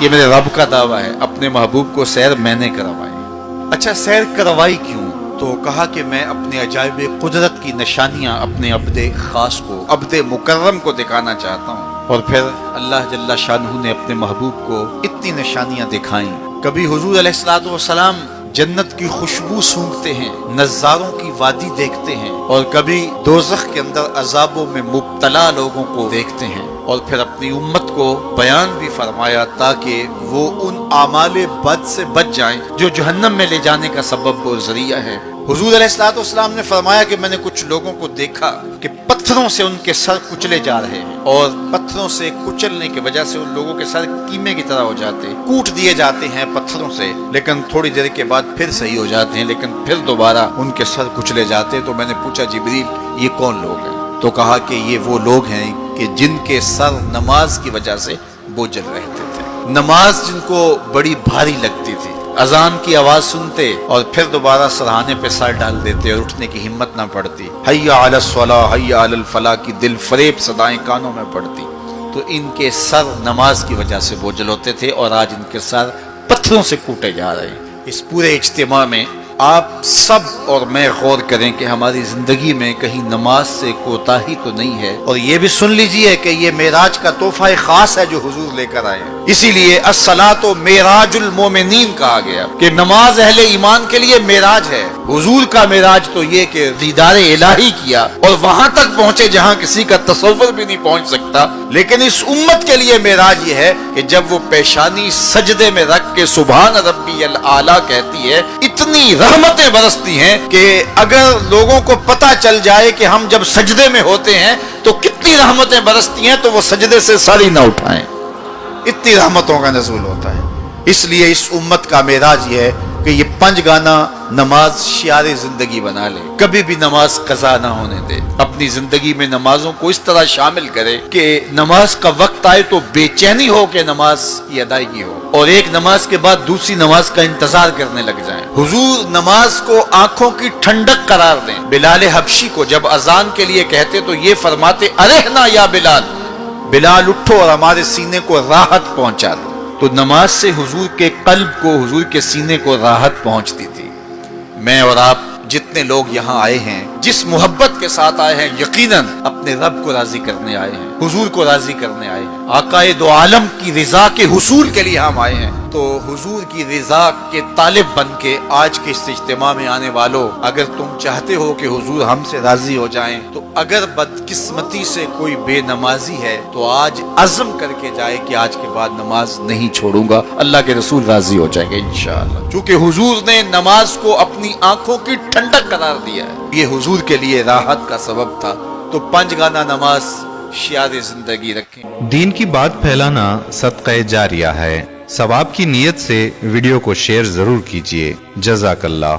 یہ میرے رب کا دعویٰ ہے، اپنے محبوب کو سیر میں نے کروائی۔ اچھا سیر کروائی کیوں؟ تو کہا کہ میں اپنے عجائب قدرت کی نشانیاں اپنے عبد خاص کو، عبد مکرم کو دکھانا چاہتا ہوں۔ اور پھر اللہ جل شانہ نے اپنے محبوب کو اتنی نشانیاں دکھائیں۔ کبھی حضور علیہ الصلوۃ والسلام جنت کی خوشبو سونگھتے ہیں، نظاروں کی وادی دیکھتے ہیں، اور کبھی دوزخ کے اندر عذابوں میں مبتلا لوگوں کو دیکھتے ہیں، اور پھر اپنی امت کو بیان بھی فرمایا تاکہ وہ ان اعمال بد سے بچ جائیں جو جہنم میں لے جانے کا سبب و ذریعہ ہے۔ حضور علیہ الصلوۃ والسلام نے فرمایا کہ میں نے کچھ لوگوں کو دیکھا کہ پتھروں سے ان کے سر کچلے جا رہے ہیں، اور پتھروں سے کچلنے کی وجہ سے ان لوگوں کے سر کیمے کی طرح ہو جاتے ہیں، کوٹ دیے جاتے ہیں پتھروں سے، لیکن تھوڑی دیر کے بعد پھر صحیح ہو جاتے ہیں، لیکن پھر دوبارہ ان کے سر کچلے جاتے ہیں۔ تو میں نے پوچھا جبریل یہ کون لوگ ہیں؟ تو کہا کہ یہ وہ لوگ ہیں کہ جن کے سر نماز کی وجہ سے بوجھل رہتے تھے، نماز جن کو بڑی بھاری لگتی تھی، اذان کی آواز سنتے اور پھر دوبارہ سرہانے پہ سر ڈال دیتے اور اٹھنے کی ہمت نہ پڑتی، حی علی الصلاۃ حی علی الفلاح کی دل فریب صدائیں کانوں میں پڑتی، تو ان کے سر نماز کی وجہ سے بوجھل ہوتے تھے، اور آج ان کے سر پتھروں سے کوٹے جا رہے ہیں۔ اس پورے اجتماع میں آپ سب اور میں غور کریں کہ ہماری زندگی میں کہیں نماز سے کوتاہی تو نہیں ہے، اور یہ بھی سن لیجئے کہ یہ معراج کا تحفہ خاص ہے جو حضور لے کر آئے ہیں۔ اسی لیے الصلاۃ معراج المومنین کہا گیا کہ نماز اہل ایمان کے لیے معراج ہے۔ حضور کا معراج تو یہ کہ دیدار الہی کیا اور وہاں تک پہنچے جہاں کسی کا تصور بھی نہیں پہنچ سکتا، لیکن اس امت کے لیے معراج یہ ہے کہ جب وہ پیشانی سجدے میں رکھ کے سبحان ربی الاعلیٰ کہتی ہے، اتنی رحمتیں برستی ہیں کہ اگر لوگوں کو پتہ چل جائے کہ ہم جب سجدے میں ہوتے ہیں تو کتنی رحمتیں برستی ہیں تو وہ سجدے سے سر ہی نہ اٹھائیں، اتنی رحمتوں کا نزول ہوتا ہے۔ اس لیے اس امت کا معراج یہ ہے کہ یہ 5 گانا نماز شعار زندگی بنا لے، کبھی بھی نماز قضا نہ ہونے دے، اپنی زندگی میں نمازوں کو اس طرح شامل کرے کہ نماز کا وقت آئے تو بے چینی ہو کہ نماز کی ادائیگی ہو، اور ایک نماز کے بعد دوسری نماز کا انتظار کرنے لگ جائیں۔ حضور نماز کو آنکھوں کی ٹھنڈک قرار دیں۔ بلال حبشی کو جب اذان کے لیے کہتے تو یہ فرماتے ارحنا یا بلال، بلال اٹھو اور ہمارے سینے کو راحت پہنچا دو۔ تو نماز سے حضور کے قلب کو، حضور کے سینے کو راحت پہنچتی تھی۔ میں اور آپ جتنے لوگ یہاں آئے ہیں، جس محبت کے ساتھ آئے ہیں، یقیناً اپنے رب کو راضی کرنے آئے ہیں، حضور کو راضی کرنے آئے ہیں، آقائے دو عالم کی رضا کے حصول کے لیے ہم آئے ہیں۔ تو حضور کی رضا کے طالب بن کے آج کے اس اجتماع میں آنے والوں، اگر تم چاہتے ہو کہ حضور ہم سے راضی ہو جائیں، تو اگر بدقسمتی سے کوئی بے نمازی ہے تو آج عزم کر کے جائے کہ آج کے بعد نماز نہیں چھوڑوں گا، اللہ کے رسول راضی ہو جائیں گے انشاءاللہ، چونکہ حضور نے نماز کو اپنی آنکھوں کی ٹھنڈک قرار دیا ہے، یہ حضور کے لیے راحت کا سبب تھا۔ تو 5 گانا نماز شعار زندگی رکھیں۔ دین کی بات پھیلانا صدقہ جاریہ ہے، ثواب کی نیت سے ویڈیو کو شیئر ضرور کیجیے۔ جزاک اللہ۔